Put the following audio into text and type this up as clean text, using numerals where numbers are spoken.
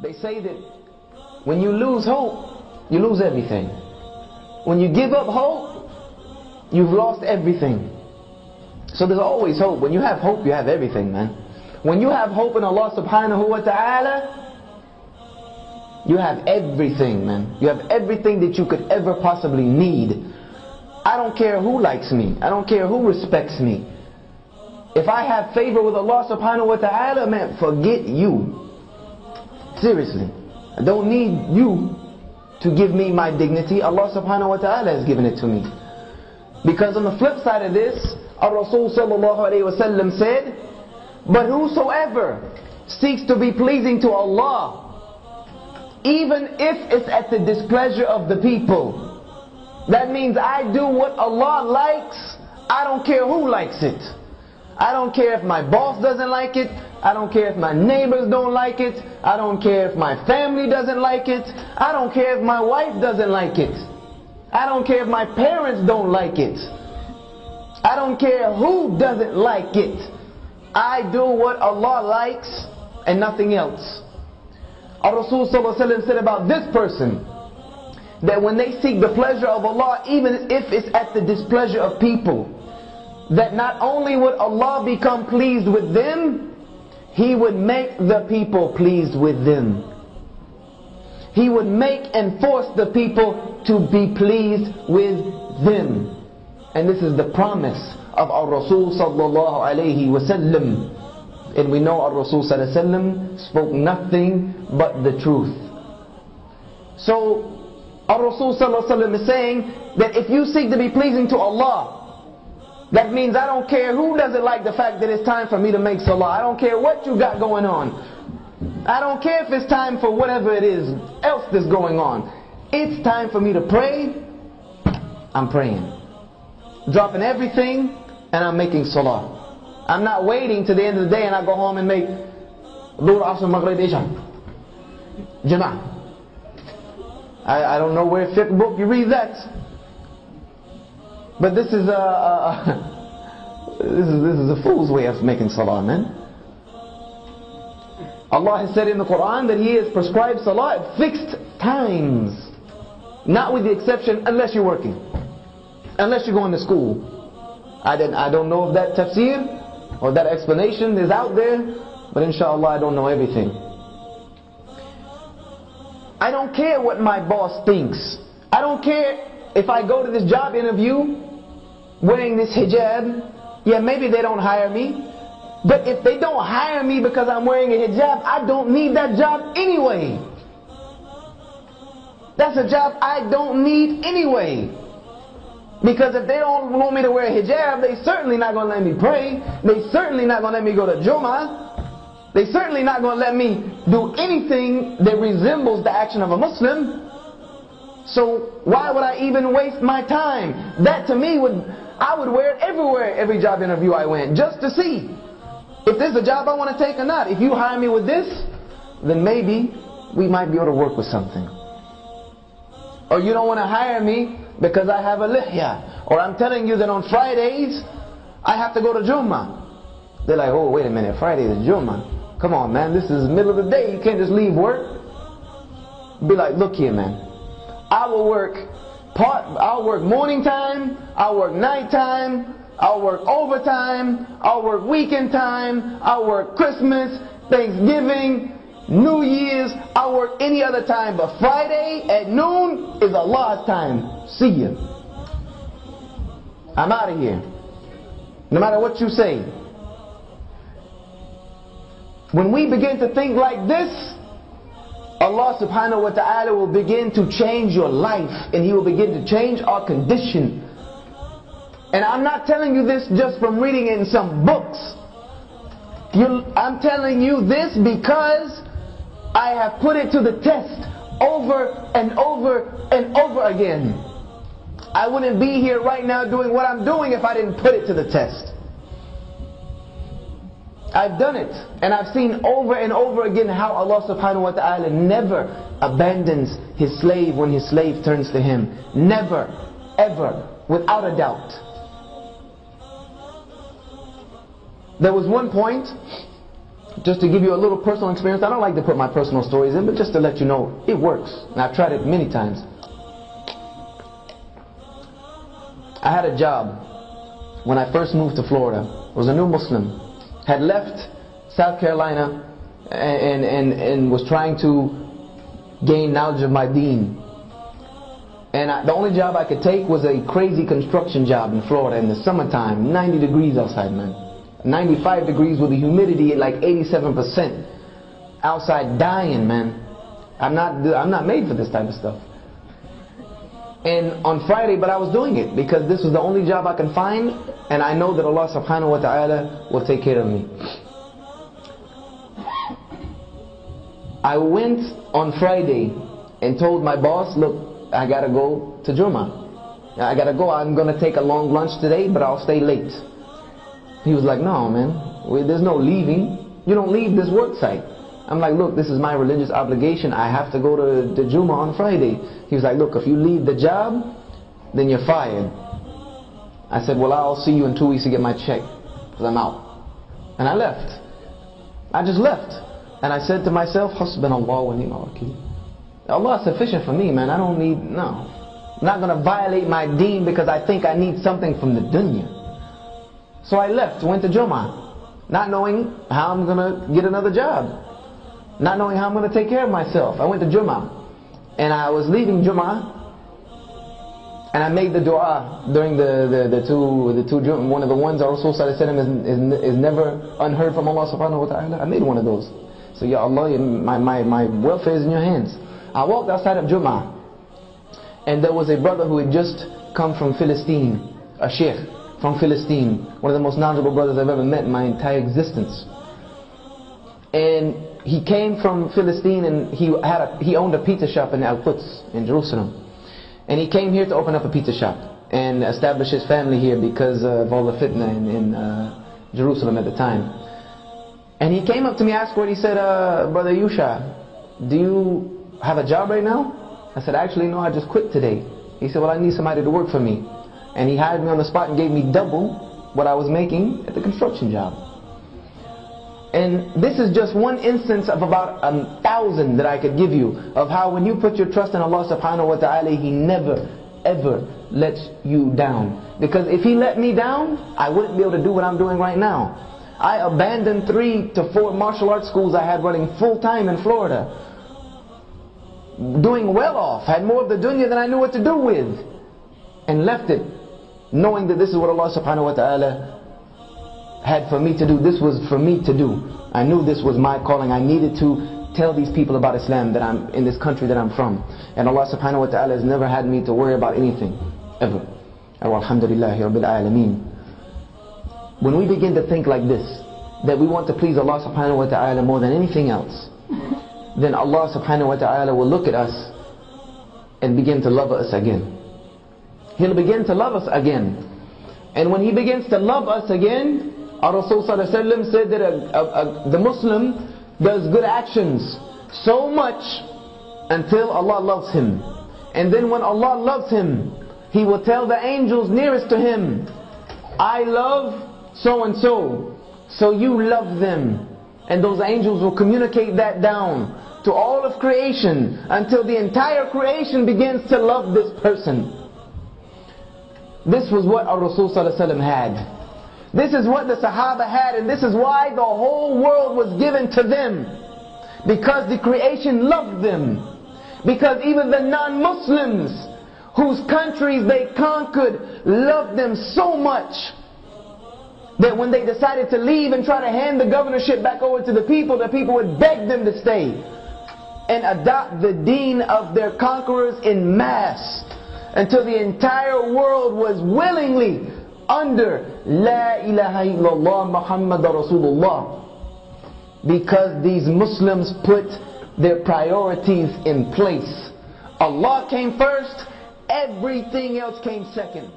They say that when you lose hope, you lose everything. When you give up hope, you've lost everything. So there's always hope. When you have hope, you have everything, man. When you have hope in Allah subhanahu wa ta'ala, you have everything, man. You have everything that you could ever possibly need. I don't care who likes me. I don't care who respects me. If I have favor with Allah subhanahu wa ta'ala, man, forget you. Seriously. I don't need you to give me my dignity. Allah subhanahu wa ta'ala has given it to me. Because on the flip side of this, Ar-Rasul sallallahu alayhi wa sallam said, but whosoever seeks to be pleasing to Allah, even if it's at the displeasure of the people, that means I do what Allah likes. I don't care who likes it. I don't care if my boss doesn't like it. I don't care if my neighbors don't like it. I don't care if my family doesn't like it. I don't care if my wife doesn't like it. I don't care if my parents don't like it. I don't care who doesn't like it. I do what Allah likes and nothing else. Ar-Rasul sallallahu alaihi wasallam said about this person, that when they seek the pleasure of Allah, even if it's at the displeasure of people, that not only would Allah become pleased with them, He would make the people pleased with them. He would make and force the people to be pleased with them. And this is the promise of our Rasul sallallahu alayhi wasallam. And we know our Rasul sallallahu alayhi wasallam spoke nothing but the truth. So our Rasul sallallahu alayhi wasallam is saying that if you seek to be pleasing to Allah, that means I don't care who doesn't like the fact that it's time for me to make salah. I don't care what you got going on. I don't care if it's time for whatever it is else that's going on. It's time for me to pray. I'm praying. Dropping everything and I'm making salah. I'm not waiting to the end of the day and I go home and make Dhuhr, Asr, Maghrib, Isha, Jama'ah. I don't know where fiqh book you read that. But this is a fool's way of making salah, man. Allah has said in the Quran that He has prescribed salah at fixed times. Not with the exception, unless you're working. Unless you're going to school. I don't know if that tafsir or that explanation is out there, but inshallah I don't know everything. I don't care what my boss thinks. I don't care if I go to this job interview wearing this hijab. Yeah, maybe they don't hire me. But if they don't hire me because I'm wearing a hijab, I don't need that job anyway. That's a job I don't need anyway. Because if they don't want me to wear a hijab, they certainly not going to let me pray. They certainly not going to let me go to Jummah. They certainly not going to let me do anything that resembles the action of a Muslim. So why would I even waste my time? That to me I would wear it everywhere, every job interview I went, just to see if this is a job I want to take or not. If you hire me with this, then maybe we might be able to work with something. Or you don't want to hire me because I have a lihya. Or I'm telling you that on Fridays I have to go to Jummah. They're like, oh wait a minute, Friday is Jummah. Come on man, this is the middle of the day, you can't just leave work. Be like, look here man, I'll work morning time, I'll work night time, I'll work overtime, I'll work weekend time, I'll work Christmas, Thanksgiving, New Year's, I'll work any other time, but Friday at noon is Allah's time. See ya. I'm out of here. No matter what you say. When we begin to think like this, Allah subhanahu wa ta'ala will begin to change your life, and He will begin to change our condition. And I'm not telling you this just from reading it in some books. I'm telling you this because I have put it to the test over and over and over again. I wouldn't be here right now doing what I'm doing if I didn't put it to the test. I've done it, and I've seen over and over again how Allah subhanahu wa ta'ala never abandons His slave when His slave turns to Him. Never, ever, without a doubt. There was one point just to give you a little personal experience. I don't like to put my personal stories in, but just to let you know, it works. And I've tried it many times. I had a job when I first moved to Florida. I was a new Muslim. Had left South Carolina and was trying to gain knowledge of my deen. And the only job I could take was a crazy construction job in Florida in the summertime. 90 degrees outside, man. 95 degrees with the humidity at like 87%. Outside dying, man. I'm not made for this type of stuff. And on Friday, but I was doing it because this was the only job I can find, and I know that Allah subhanahu wa ta'ala will take care of me. I went on Friday and told my boss, look, I gotta go to Jummah. I gotta go. I'm gonna take a long lunch today, but I'll stay late. He was like, no, man, there's no leaving. You don't leave this work site. I'm like, look, this is my religious obligation. I have to go to the Jummah on Friday. He was like, look, if you leave the job, then you're fired. I said, well, I'll see you in 2 weeks to get my check, because I'm out. And I left. I just left. And I said to myself, Hasbunallah wa ni'mal wakeel. Allah is sufficient for me, man. I don't need, no. I'm not going to violate my deen because I think I need something from the dunya. So I left, went to Jummah, not knowing how I'm going to get another job. Not knowing how I'm going to take care of myself. I went to Jummah. And I was leaving Jummah, and I made the dua during the two Jummah. One of the ones our Rasul sallallahu alaihi wasallam is never unheard from Allah subhanahu wa ta'ala. I made one of those. So Ya Allah, my welfare is in your hands. I walked outside of Jummah, and there was a brother who had just come from Philistine, a sheikh from Philistine, one of the most knowledgeable brothers I've ever met in my entire existence. And he came from Philistine, and he owned a pizza shop in Al-Quds in Jerusalem. And he came here to open up a pizza shop and establish his family here because of all the fitna in Jerusalem at the time. And he came up to me afterward. He said, Brother Yusha, do you have a job right now? I said, actually no, I just quit today. He said, well, I need somebody to work for me. And he hired me on the spot and gave me double what I was making at the construction job. And this is just one instance of about 1,000 that I could give you of how when you put your trust in Allah subhanahu wa ta'ala, He never ever lets you down. Because if He let me down, I wouldn't be able to do what I'm doing right now. I abandoned 3 to 4 martial arts schools I had running full time in Florida, doing well off, had more of the dunya than I knew what to do with, and left it knowing that this is what Allah subhanahu wa ta'ala had for me to do. This was for me to do. I knew this was my calling. I needed to tell these people about Islam, that I'm in this country that I'm from. And Allah subhanahu wa ta'ala has never had me to worry about anything, ever. Alhamdulillahi Rabbil Alameen. When we begin to think like this, that we want to please Allah subhanahu wa ta'ala more than anything else, then Allah subhanahu wa ta'ala will look at us and begin to love us again. He'll begin to love us again. And when He begins to love us again, our Rasul sallallahu alaihi wasallam said that the Muslim does good actions so much until Allah loves him. And then when Allah loves him, He will tell the angels nearest to him, I love so and so, so you love them. And those angels will communicate that down to all of creation until the entire creation begins to love this person. This was what our Rasul sallallahu alaihi wasallam had. This is what the Sahaba had, and this is why the whole world was given to them. Because the creation loved them. Because even the non-Muslims, whose countries they conquered, loved them so much that when they decided to leave and try to hand the governorship back over to the people would beg them to stay and adopt the deen of their conquerors in mass, until the entire world was willingly under La ilaha illallah Muhammad Rasulullah. Because these Muslims put their priorities in place. Allah came first, everything else came second.